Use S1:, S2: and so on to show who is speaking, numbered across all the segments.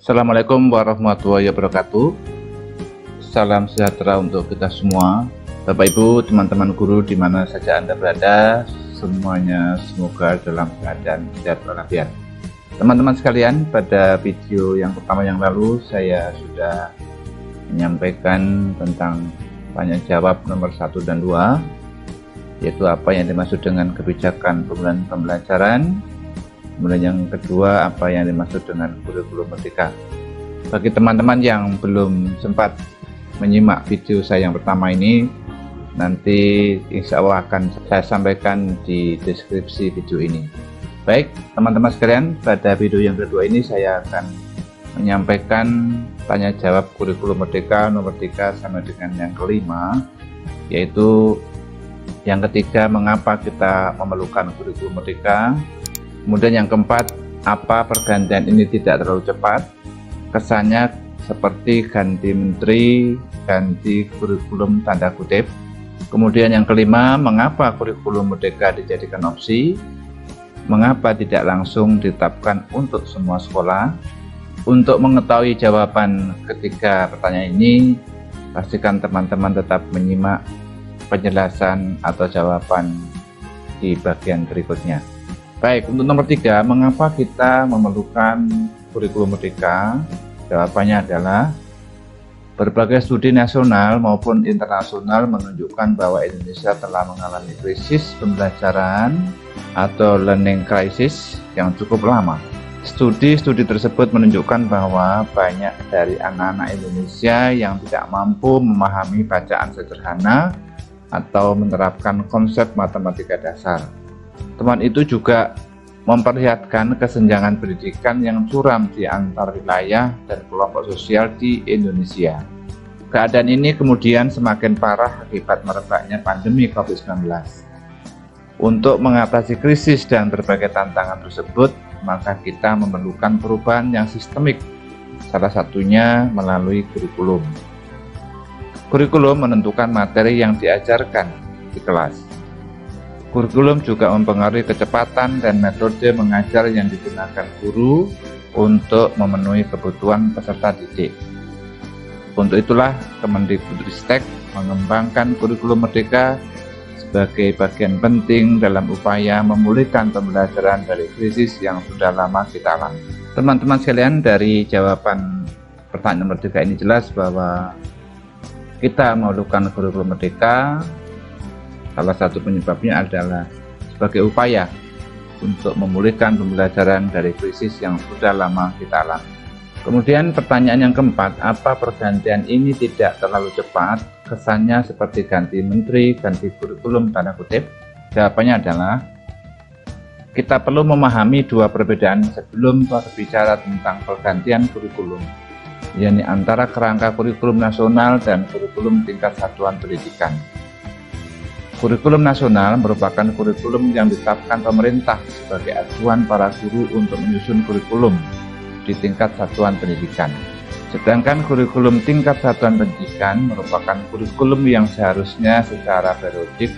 S1: Assalamualaikum warahmatullahi wabarakatuh. Salam sejahtera untuk kita semua, Bapak Ibu, teman-teman guru di mana saja Anda berada, semuanya semoga dalam keadaan sehat walafiat. Teman-teman sekalian, pada video yang pertama yang lalu saya sudah menyampaikan tentang tanya jawab nomor 1 dan 2, yaitu apa yang dimaksud dengan kebijakan pemilihan pembelajaran. Kemudian yang kedua, apa yang dimaksud dengan kurikulum merdeka. Bagi teman-teman yang belum sempat menyimak video saya yang pertama ini, nanti insya Allah akan saya sampaikan di deskripsi video ini. Baik teman-teman sekalian, pada video yang kedua ini saya akan menyampaikan tanya jawab kurikulum merdeka nomor 3 sampai dengan yang kelima, yaitu yang ketiga, mengapa kita memerlukan kurikulum merdeka. Kemudian yang keempat, apa pergantian ini tidak terlalu cepat, kesannya seperti ganti menteri, ganti kurikulum tanda kutip. Kemudian yang kelima, mengapa kurikulum merdeka dijadikan opsi, mengapa tidak langsung ditetapkan untuk semua sekolah. Untuk mengetahui jawaban ketiga pertanyaan ini, pastikan teman-teman tetap menyimak penjelasan atau jawaban di bagian berikutnya. Baik, untuk nomor 3, mengapa kita memerlukan kurikulum merdeka? Jawabannya adalah berbagai studi nasional maupun internasional menunjukkan bahwa Indonesia telah mengalami krisis pembelajaran atau learning crisis yang cukup lama. Studi-studi tersebut menunjukkan bahwa banyak dari anak-anak Indonesia yang tidak mampu memahami bacaan sederhana atau menerapkan konsep matematika dasar. Teman itu juga memperlihatkan kesenjangan pendidikan yang curam di antar wilayah dan kelompok sosial di Indonesia. Keadaan ini kemudian semakin parah akibat merebaknya pandemi COVID-19. Untuk mengatasi krisis dan berbagai tantangan tersebut, maka kita memerlukan perubahan yang sistemik, salah satunya melalui kurikulum. Kurikulum menentukan materi yang diajarkan di kelas. Kurikulum juga mempengaruhi kecepatan dan metode mengajar yang digunakan guru untuk memenuhi kebutuhan peserta didik. Untuk itulah Kemendikbudristek mengembangkan kurikulum merdeka sebagai bagian penting dalam upaya memulihkan pembelajaran dari krisis yang sudah lama kita alami. Teman-teman sekalian, dari jawaban pertanyaan nomor 3 ini jelas bahwa kita memerlukan kurikulum merdeka. Salah satu penyebabnya adalah sebagai upaya untuk memulihkan pembelajaran dari krisis yang sudah lama kita alami. Kemudian pertanyaan yang keempat, apa pergantian ini tidak terlalu cepat? Kesannya seperti ganti menteri, ganti kurikulum tanda kutip. Jawabannya adalah kita perlu memahami dua perbedaan sebelum berbicara tentang pergantian kurikulum, yakni antara kerangka kurikulum nasional dan kurikulum tingkat satuan pendidikan. Kurikulum nasional merupakan kurikulum yang ditetapkan pemerintah sebagai acuan para guru untuk menyusun kurikulum di tingkat satuan pendidikan. Sedangkan kurikulum tingkat satuan pendidikan merupakan kurikulum yang seharusnya secara periodik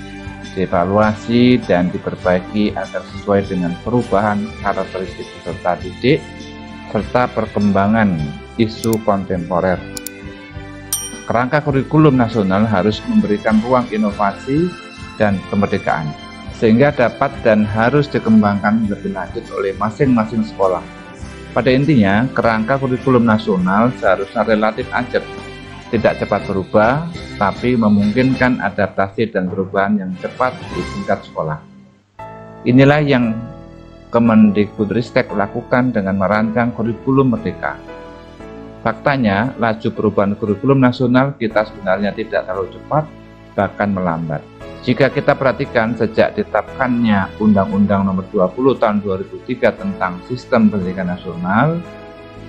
S1: dievaluasi dan diperbaiki agar sesuai dengan perubahan karakteristik peserta didik serta perkembangan isu kontemporer. Kerangka kurikulum nasional harus memberikan ruang inovasi dan kemerdekaan, sehingga dapat dan harus dikembangkan lebih lanjut oleh masing-masing sekolah. Pada intinya, kerangka kurikulum nasional seharusnya relatif ajak, tidak cepat berubah, tapi memungkinkan adaptasi dan perubahan yang cepat di tingkat sekolah. Inilah yang Kemendikbudristek lakukan dengan merancang kurikulum merdeka. Faktanya, laju perubahan kurikulum nasional kita sebenarnya tidak terlalu cepat, bahkan melambat. Jika kita perhatikan sejak ditetapkannya Undang-Undang Nomor 20 Tahun 2003 tentang Sistem Pendidikan Nasional,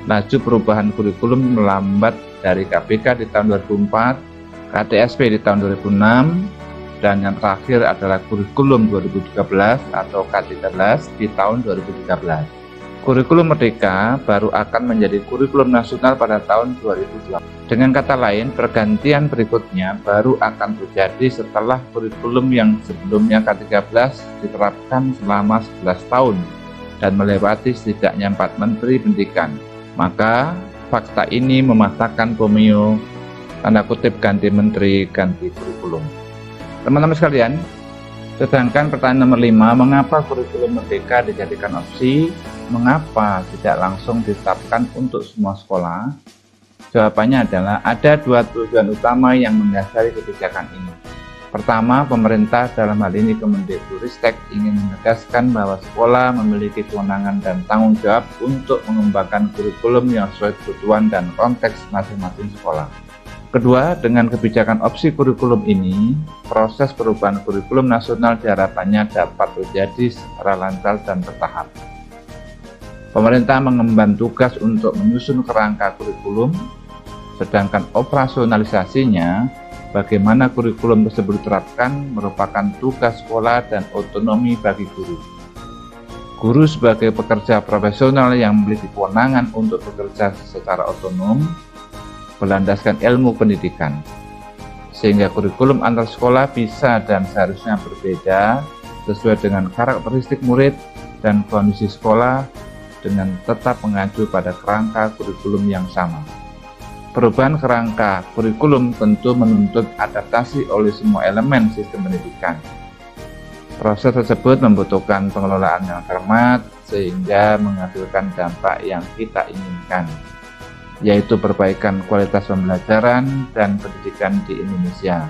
S1: laju perubahan kurikulum melambat dari KPK di tahun 2004, KTSP di tahun 2006, dan yang terakhir adalah kurikulum 2013 atau K13 di tahun 2013. Kurikulum merdeka baru akan menjadi kurikulum nasional pada tahun 2020. Dengan kata lain, pergantian berikutnya baru akan terjadi setelah kurikulum yang sebelumnya K13 diterapkan selama 11 tahun dan melewati setidaknya 4 menteri pendidikan. Maka fakta ini mematahkan Pomio, tanda kutip ganti menteri, ganti kurikulum. Teman-teman sekalian, sedangkan pertanyaan nomor 5, mengapa kurikulum merdeka dijadikan opsi? Mengapa tidak langsung ditetapkan untuk semua sekolah? Jawabannya adalah ada dua tujuan utama yang mendasari kebijakan ini. Pertama, pemerintah dalam hal ini Kemendikbudristek ingin menegaskan bahwa sekolah memiliki kewenangan dan tanggung jawab untuk mengembangkan kurikulum yang sesuai kebutuhan dan konteks masing-masing sekolah. Kedua, dengan kebijakan opsi kurikulum ini, proses perubahan kurikulum nasional diharapkannya dapat terjadi secara lancar dan bertahap. Pemerintah mengemban tugas untuk menyusun kerangka kurikulum, sedangkan operasionalisasinya, bagaimana kurikulum tersebut diterapkan, merupakan tugas sekolah dan otonomi bagi guru. Guru sebagai pekerja profesional yang memiliki kewenangan untuk bekerja secara otonom, berlandaskan ilmu pendidikan, sehingga kurikulum antar sekolah bisa dan seharusnya berbeda sesuai dengan karakteristik murid dan kondisi sekolah dengan tetap mengacu pada kerangka kurikulum yang sama. Perubahan kerangka kurikulum tentu menuntut adaptasi oleh semua elemen sistem pendidikan. Proses tersebut membutuhkan pengelolaan yang cermat sehingga menghasilkan dampak yang kita inginkan, yaitu perbaikan kualitas pembelajaran dan pendidikan di Indonesia.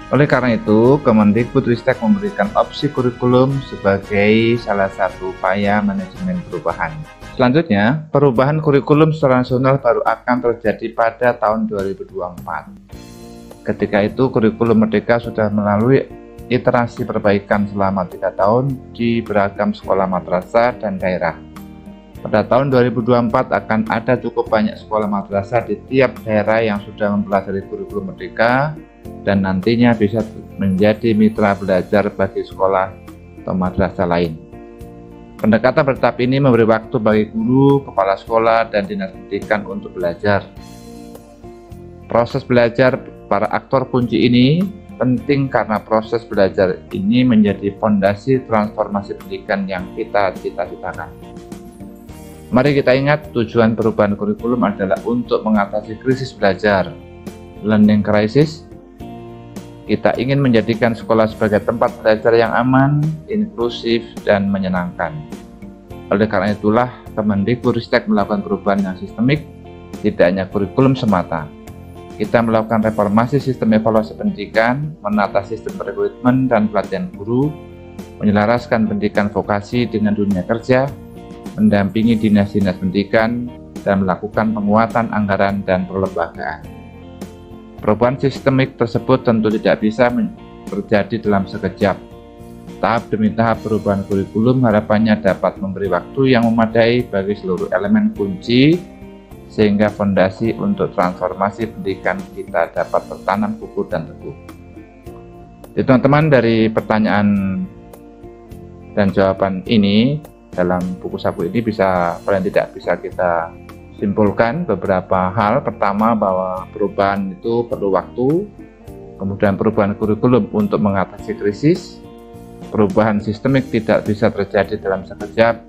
S1: Oleh karena itu, Kemendikbudristek memberikan opsi kurikulum sebagai salah satu upaya manajemen perubahan. Selanjutnya, perubahan kurikulum secara nasional baru akan terjadi pada tahun 2024. Ketika itu, kurikulum Merdeka sudah melalui iterasi perbaikan selama 3 tahun di beragam sekolah madrasah dan daerah. Pada tahun 2024 akan ada cukup banyak sekolah madrasah di tiap daerah yang sudah mempelajari kurikulum Merdeka dan nantinya bisa menjadi mitra belajar bagi sekolah atau madrasah lain. Pendekatan bertahap ini memberi waktu bagi guru, kepala sekolah, dan dinas pendidikan untuk belajar. Proses belajar para aktor kunci ini penting karena proses belajar ini menjadi fondasi transformasi pendidikan yang kita cita-citakan. Mari kita ingat tujuan perubahan kurikulum adalah untuk mengatasi krisis belajar, learning crisis. Kita ingin menjadikan sekolah sebagai tempat belajar yang aman, inklusif, dan menyenangkan. Oleh karena itulah, Kemendikbudristek melakukan perubahan yang sistemik, tidak hanya kurikulum semata. Kita melakukan reformasi sistem evaluasi pendidikan, menata sistem rekrutmen dan pelatihan guru, menyelaraskan pendidikan vokasi dengan dunia kerja, mendampingi dinas-dinas pendidikan, dan melakukan penguatan anggaran dan perlembagaan. Perubahan sistemik tersebut tentu tidak bisa terjadi dalam sekejap. Tahap demi tahap perubahan kurikulum harapannya dapat memberi waktu yang memadai bagi seluruh elemen kunci sehingga fondasi untuk transformasi pendidikan kita dapat tertanam kukuh dan teguh. Jadi teman-teman, dari pertanyaan dan jawaban ini dalam buku saku ini bisa paling tidak bisa kita simpulkan beberapa hal. Pertama, bahwa perubahan itu perlu waktu, kemudian perubahan kurikulum untuk mengatasi krisis, perubahan sistemik tidak bisa terjadi dalam sekejap,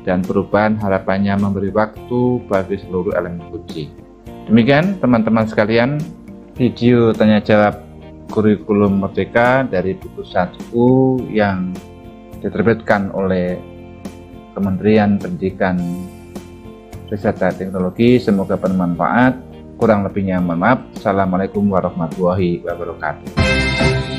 S1: dan perubahan harapannya memberi waktu bagi seluruh elemen kunci. Demikian teman-teman sekalian, video tanya jawab kurikulum Merdeka dari buku saku yang diterbitkan oleh Kementerian Pendidikan, Riset dan Teknologi. Semoga bermanfaat. Kurang lebihnya mohon maaf. Assalamualaikum warahmatullahi wabarakatuh.